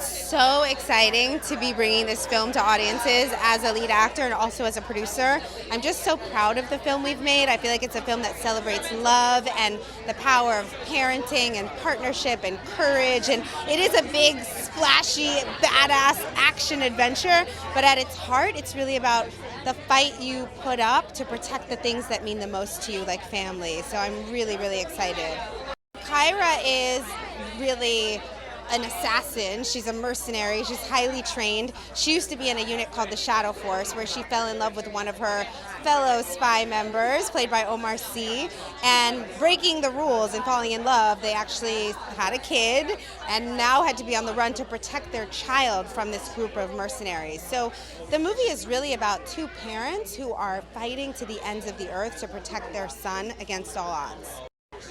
So exciting to be bringing this film to audiences as a lead actor and also as a producer. I'm just so proud of the film we've made. I feel like it's a film that celebrates love and the power of parenting and partnership and courage, and it is a big, splashy, badass action adventure, but at its heart, it's really about the fight you put up to protect the things that mean the most to you, like family. So I'm really, really excited. Kyrah is really an assassin. She's a mercenary. She's highly trained. She used to be in a unit called the Shadow Force, where she fell in love with one of her fellow spy members, played by Omar Sy, and breaking the rules and falling in love, they actually had a kid and now had to be on the run to protect their child from this group of mercenaries. So the movie is really about two parents who are fighting to the ends of the earth to protect their son against all odds.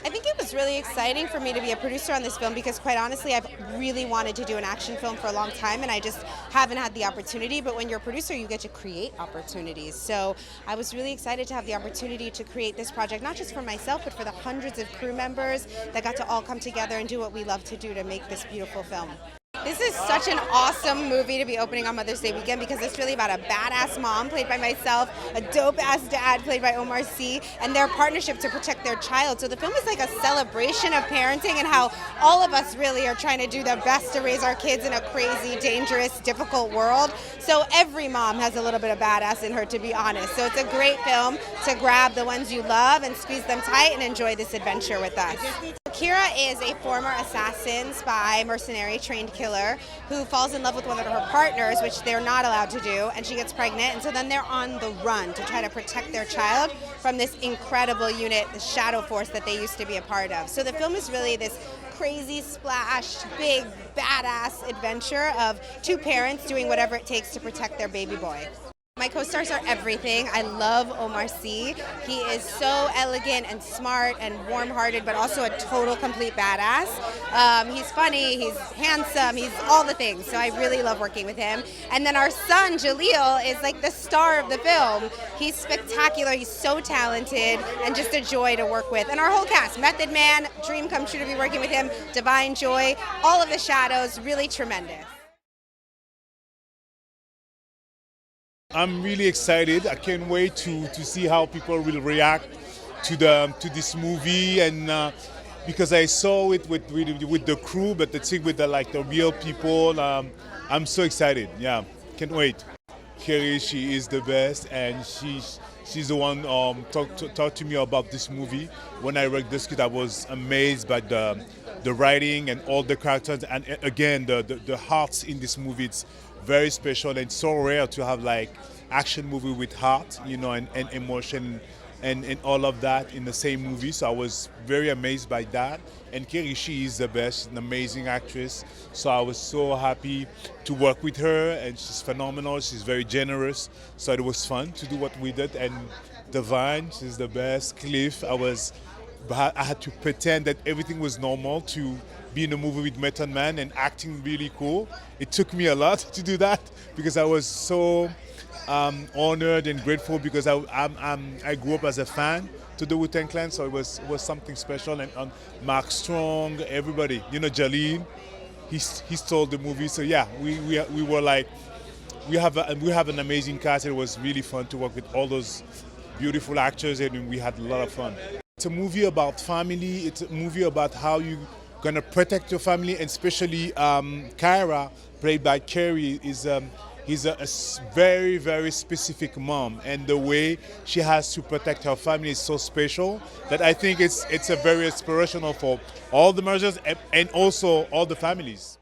I think it was really exciting for me to be a producer on this film because, quite honestly, I've really wanted to do an action film for a long time and I just haven't had the opportunity. But when you're a producer, you get to create opportunities. So I was really excited to have the opportunity to create this project, not just for myself, but for the hundreds of crew members that got to all come together and do what we love to do to make this beautiful film. This is such an awesome movie to be opening on Mother's Day weekend because it's really about a badass mom played by myself, a dope-ass dad played by Omar Sy, and their partnership to protect their child. So the film is like a celebration of parenting and how all of us really are trying to do the best to raise our kids in a crazy, dangerous, difficult world. So every mom has a little bit of badass in her, to be honest. So it's a great film to grab the ones you love and squeeze them tight and enjoy this adventure with us. Kyrah is a former assassin, spy, mercenary, trained killer who falls in love with one of her partners, which they're not allowed to do, and she gets pregnant, and so then they're on the run to try to protect their child from this incredible unit, the Shadow Force, that they used to be a part of. So the film is really this crazy, splash, big, badass adventure of two parents doing whatever it takes to protect their baby boy. My co-stars are everything. I love Omar Sy. He is so elegant and smart and warm-hearted, but also a total complete badass. He's funny, he's handsome, he's all the things. So I really love working with him. And then our son, Jahleel, is like the star of the film. He's spectacular, he's so talented, and just a joy to work with. And our whole cast, Method Man, dream come true to be working with him, Divine Joy, all of the shadows, really tremendous. I'm really excited. I can't wait to see how people will react to this movie, and because I saw it with the crew, but the thing with the real people, I'm so excited. Yeah, can't wait. Kerry, she is the best, and She's the one talked to me about this movie. When I read the script, I was amazed by the writing and all the characters. And again, the hearts in this movie, it's very special and so rare to have like action movie with heart, and emotion and all of that in the same movie. So I was very amazed by that. And Kerry, she is the best. She's an amazing actress. So I was so happy to work with her, and she's phenomenal. She's very generous. So it was fun to do what we did. And Divine, she's the best. Cliff, I had to pretend that everything was normal to be in a movie with Method Man and acting really cool. It took me a lot to do that because I was so honored and grateful because I grew up as a fan to the Wu-Tang Clan, so it was something special. And Mark Strong, everybody, Jahleel, he stole the movie. So yeah, we were like, we have an amazing cast. It was really fun to work with all those beautiful actors, and we had a lot of fun. It's a movie about family. It's a movie about how you're gonna protect your family, and especially Kyrah, played by Kerry, he's a very, very specific mom, and the way she has to protect her family is so special that I think it's a very inspirational for all the mergers and also all the families.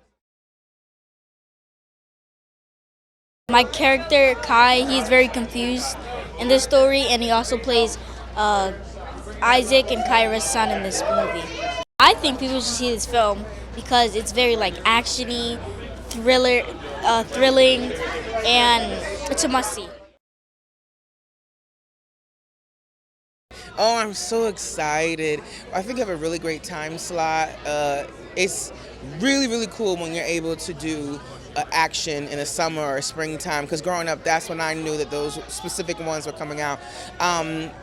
My character, Kai, he's very confused in this story, and he also plays Isaac and Kyrah's son in this movie. I think people should see this film because it's very like actiony, thrilling, and it's a must-see. Oh, I'm so excited. I think I have a really great time slot. It's really, really cool when you're able to do action in the summer or springtime, because growing up, that's when I knew that those specific ones were coming out.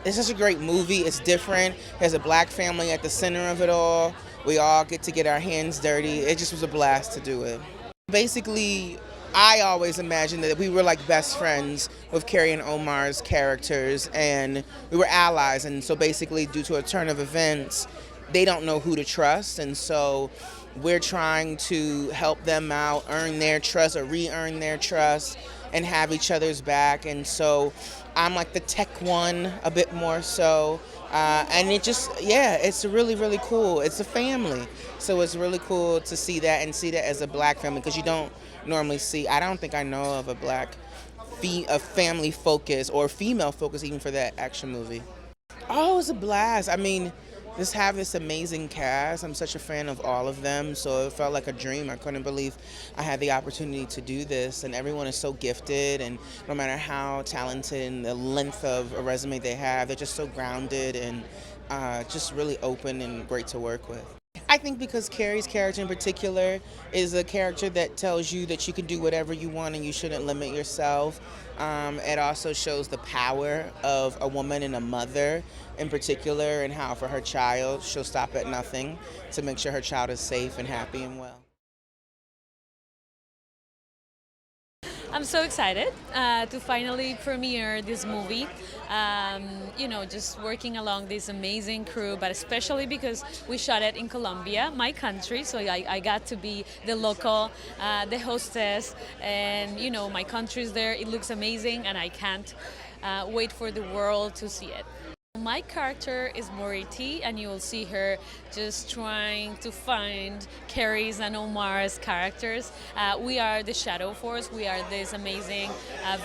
It's such a great movie. It's different. There's a black family at the center of it all. We all get to get our hands dirty. It just was a blast to do it. Basically, I always imagined that we were like best friends with Kerry and Omar's characters, and we were allies. And so basically, due to a turn of events, they don't know who to trust, and so we're trying to help them out, earn their trust or re-earn their trust, and have each other's back. And so I'm like the tech one a bit more so. And it just, yeah, it's really, really cool. It's a family. So it's really cool to see that and see that as a black family, because you don't normally see, I don't think I know of a family focus or female focus even for that action movie. Oh, it was a blast. I mean, just have this amazing cast. I'm such a fan of all of them, so it felt like a dream. I couldn't believe I had the opportunity to do this, and everyone is so gifted, and no matter how talented and the length of a resume they have, they're just so grounded and just really open and great to work with. I think because Kerry's character in particular is a character that tells you that you can do whatever you want and you shouldn't limit yourself. It also shows the power of a woman and a mother in particular, and how for her child she'll stop at nothing to make sure her child is safe and happy and well. I'm so excited to finally premiere this movie. Just working along this amazing crew, but especially because we shot it in Colombia, my country, so I got to be the local, the hostess, and my country's there. It looks amazing, and I can't wait for the world to see it. My character is Moriti, and you will see her just trying to find Kerry's and Omar's characters. We are the Shadow Force. We are this amazing,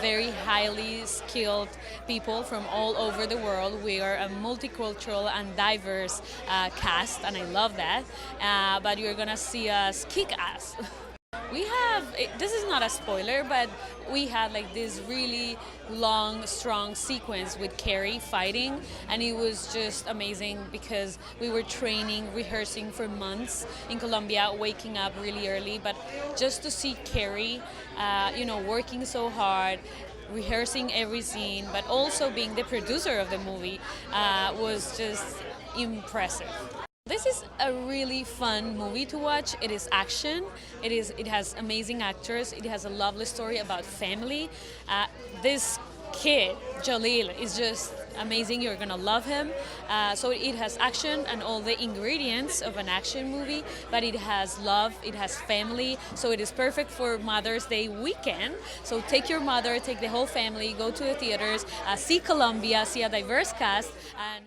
very highly skilled people from all over the world. We are a multicultural and diverse cast, and I love that. But you're gonna see us kick ass. We have, this is not a spoiler, but we had like this really long, strong sequence with Kerry fighting, and it was just amazing because we were training, rehearsing for months in Colombia, waking up really early, but just to see Kerry, working so hard, rehearsing every scene, but also being the producer of the movie was just impressive. This is a really fun movie to watch. It is action. It has amazing actors. It has a lovely story about family. This kid, Jahleel, is just amazing. You're gonna love him. So it has action and all the ingredients of an action movie, but it has love, it has family, so it is perfect for Mother's Day weekend. So take your mother, take the whole family, go to the theaters, see Colombia, see a diverse cast, and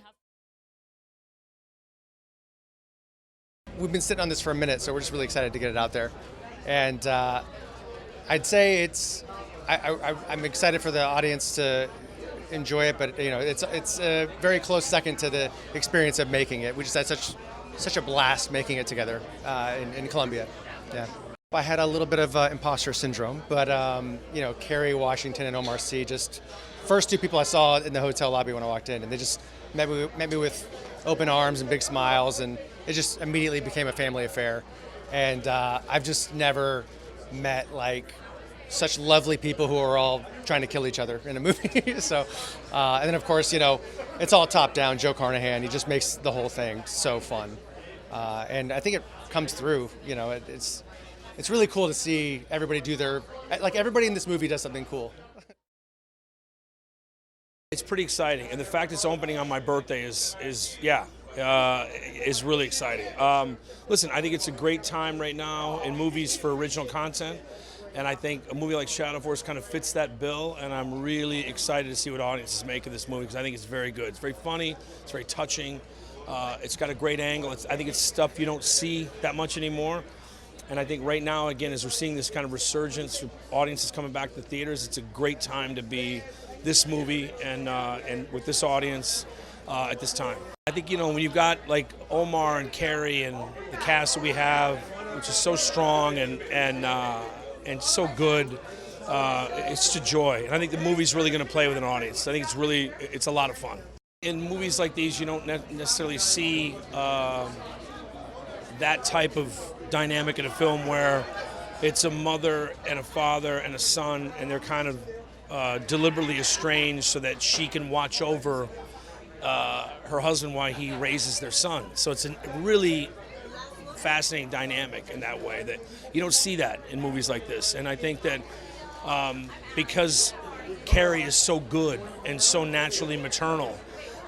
We've been sitting on this for a minute, so we're just really excited to get it out there. And I'd say I'm excited for the audience to enjoy it, but it's a very close second to the experience of making it. We just had such a blast making it together in Colombia. Yeah. I had a little bit of imposter syndrome, but Kerry, Washington, and Omar Sy, just first two people I saw in the hotel lobby when I walked in, and they just met me with open arms and big smiles, and it just immediately became a family affair. And I've just never met such lovely people who are all trying to kill each other in a movie. So, and then of course, it's all top down. Joe Carnahan, he just makes the whole thing so fun. And I think it comes through, it's really cool to see everybody do everybody in this movie does something cool. It's pretty exciting, and the fact it's opening on my birthday is really exciting. Listen, I think it's a great time right now in movies for original content, and I think a movie like Shadow Force kind of fits that bill, and I'm really excited to see what audiences make of this movie, because I think it's very good. It's very funny, it's very touching, it's got a great angle. I think it's stuff you don't see that much anymore, and I think right now, again, as we're seeing this kind of resurgence of audiences coming back to the theaters, it's a great time to be this movie and with this audience at this time. I think, when you've got Omar and Kerry and the cast that we have, which is so strong and so good, it's just a joy. And I think the movie's really going to play with an audience. I think it's a lot of fun. In movies like these, you don't necessarily see that type of dynamic in a film where it's a mother and a father and a son, and they're kind of deliberately estranged so that she can watch over her husband while he raises their son. So it's a really fascinating dynamic in that way that you don't see that in movies like this. And I think that because Kerry is so good and so naturally maternal,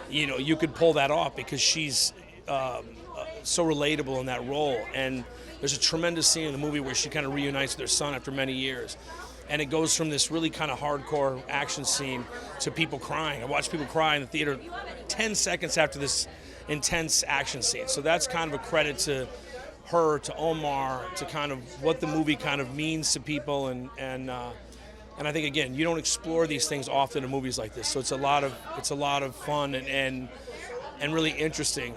you could pull that off because she's so relatable in that role. And there's a tremendous scene in the movie where she kind of reunites with her son after many years. And it goes from this really kind of hardcore action scene to people crying. I watched people cry in the theater 10 seconds after this intense action scene. So that's kind of a credit to her, to Omar, to kind of what the movie kind of means to people. And I think, again, you don't explore these things often in movies like this. So it's a lot of fun and really interesting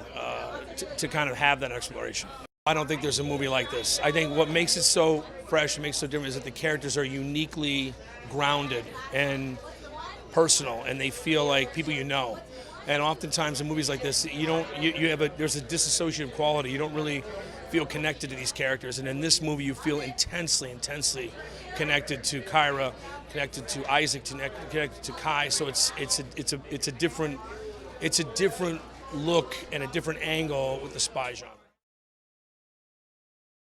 to kind of have that exploration. I don't think there's a movie like this. I think what makes it so fresh and makes it so different is that the characters are uniquely grounded and personal, and they feel like people you know. And oftentimes in movies like this, there's a disassociative quality. You don't really feel connected to these characters. And in this movie, you feel intensely connected to Kyrah, connected to Isaac, connected to Kai. So it's a different look and a different angle with the spy genre.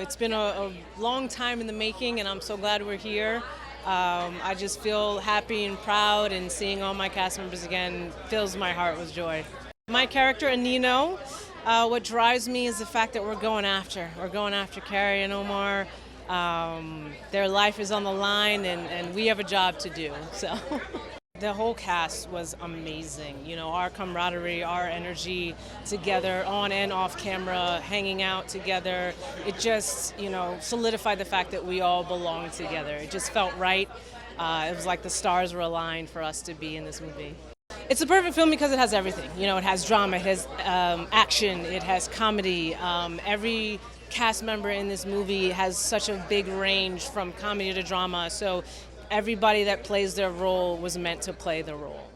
It's been a long time in the making, and I'm so glad we're here. I just feel happy and proud, and seeing all my cast members again fills my heart with joy. My character, Anino, what drives me is the fact that we're going after Kerry and Omar. Their life is on the line, and we have a job to do. So. The whole cast was amazing. Our camaraderie, our energy together, on and off camera, hanging out together. It just, solidified the fact that we all belong together. It just felt right. It was like the stars were aligned for us to be in this movie. It's a perfect film because it has everything. It has drama, it has action, it has comedy. Every cast member in this movie has such a big range from comedy to drama. So everybody that plays their role was meant to play the role.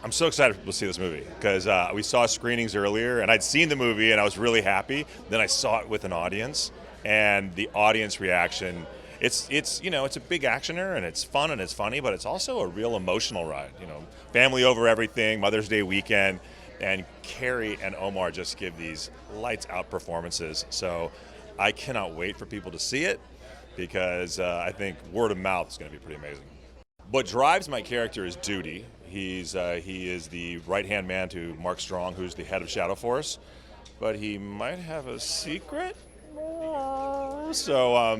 I'm so excited to see this movie because we saw screenings earlier, and I'd seen the movie and I was really happy. Then I saw it with an audience, and the audience reaction, it's a big actioner, and it's fun and it's funny, but it's also a real emotional ride. Family over everything, Mother's Day weekend, and Kerry and Omar just give these lights out performances. So I cannot wait for people to see it. because I think word of mouth is going to be pretty amazing. What drives my character is duty. He is the right-hand man to Mark Strong, who's the head of Shadow Force, but he might have a secret. So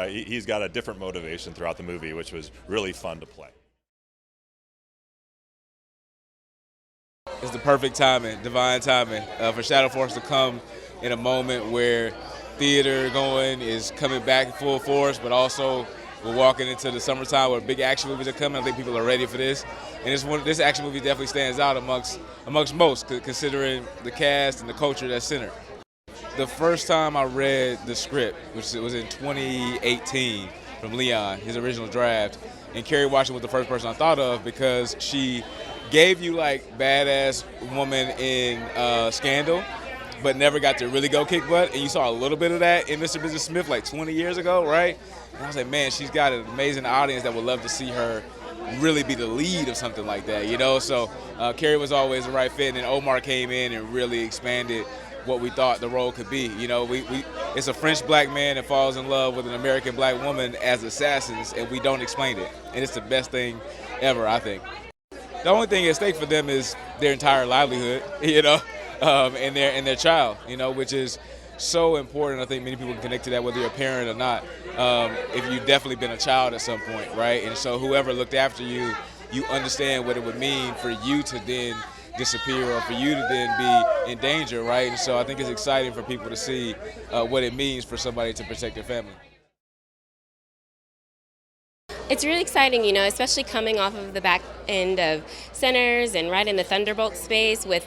he's got a different motivation throughout the movie, which was really fun to play. It's the perfect timing, divine timing, for Shadow Force to come in a moment where theater going is coming back full force, but also we're walking into the summertime where big action movies are coming. I think people are ready for this. And this action movie definitely stands out amongst most, considering the cast and the culture that's centered. The first time I read the script, which was in 2018 from Leon, his original draft, and Kerry Washington was the first person I thought of because she gave you like badass woman in Scandal, but never got to really go kick butt. And you saw a little bit of that in Mr. Mrs. Smith like 20 years ago, right? And I was like, man, she's got an amazing audience that would love to see her really be the lead of something like that, you know? So Kerry was always the right fit, and then Omar came in and really expanded what we thought the role could be. You know, it's a French black man that falls in love with an American black woman as assassins, and we don't explain it. And it's the best thing ever, I think. The only thing at stake for them is their entire livelihood, you know, and their child, you know, which is so important. I think many people can connect to that, whether you're a parent or not, if you've definitely been a child at some point, right? And so whoever looked after you, you understand what it would mean for you to then disappear or for you to then be in danger, right? And so I think it's exciting for people to see what it means for somebody to protect their family. It's really exciting, you know, especially coming off of the back end of Centers and right in the Thunderbolt space with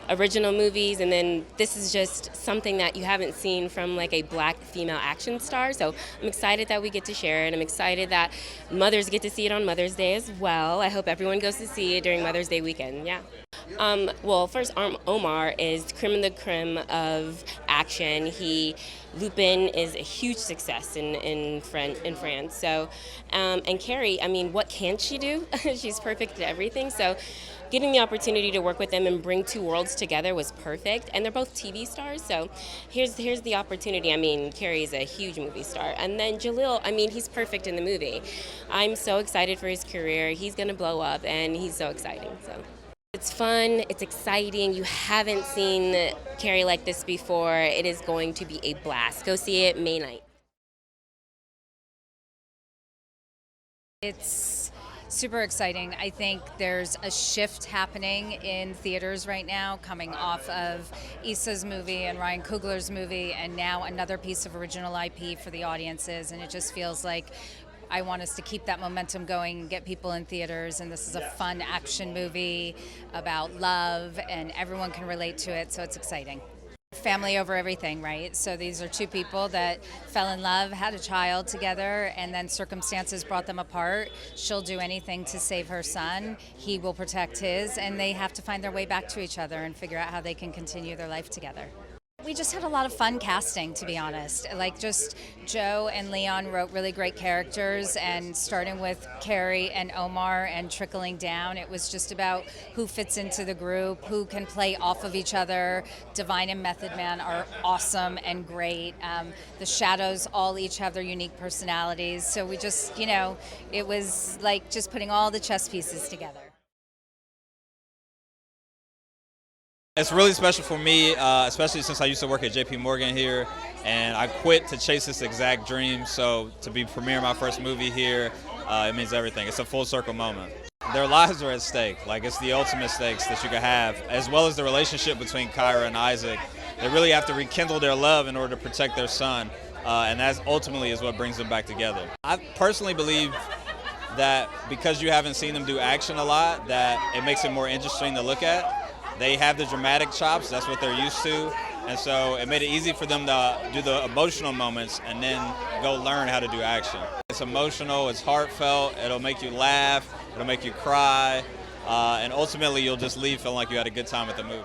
original movies, and then this is just something that you haven't seen from like a black female action star. So I'm excited that we get to share it. I'm excited that mothers get to see it on Mother's Day as well. I hope everyone goes to see it during Mother's Day weekend, yeah. Well, first, Omar is creme de creme of action. Lupin is a huge success in France. So, and Kerry, I mean, what can't she do? She's perfect at everything. So, getting the opportunity to work with them and bring two worlds together was perfect. And they're both TV stars. So, here's the opportunity. I mean, Kerry is a huge movie star, and then Jahleel, I mean, he's perfect in the movie. I'm so excited for his career. He's gonna blow up, and he's so exciting. So. It's fun, it's exciting. You haven't seen Kerry like this before. It is going to be a blast. Go see it May 9th. It's super exciting. I think there's a shift happening in theaters right now, coming off of Issa's movie and Ryan Coogler's movie, and now another piece of original IP for the audiences, and it just feels like I want us to keep that momentum going and get people in theaters, and this is a fun action movie about love, and everyone can relate to it, so it's exciting. Family over everything, right? So these are two people that fell in love, had a child together, and then circumstances brought them apart. She'll do anything to save her son. He will protect his, and they have to find their way back to each other and figure out how they can continue their life together. We just had a lot of fun casting, to be honest. Like, just Joe and Leon wrote really great characters, and starting with Kerry and Omar and trickling down, it was just about who fits into the group, who can play off of each other. Divine and Method Man are awesome and great. The Shadows all each have their unique personalities. So we just, you know, it was like just putting all the chess pieces together. It's really special for me, especially since I used to work at JP Morgan here, and I quit to chase this exact dream. So to be premiering my first movie here, it means everything. It's a full circle moment. Their lives are at stake. Like, it's the ultimate stakes that you could have, as well as the relationship between Kyrah and Isaac. They really have to rekindle their love in order to protect their son, and that ultimately is what brings them back together. I personally believe that because you haven't seen them do action a lot, that it makes it more interesting to look at. They have the dramatic chops, that's what they're used to, and so it made it easy for them to do the emotional moments and then go learn how to do action. It's emotional, it's heartfelt, it'll make you laugh, it'll make you cry, and ultimately you'll just leave feeling like you had a good time at the movies.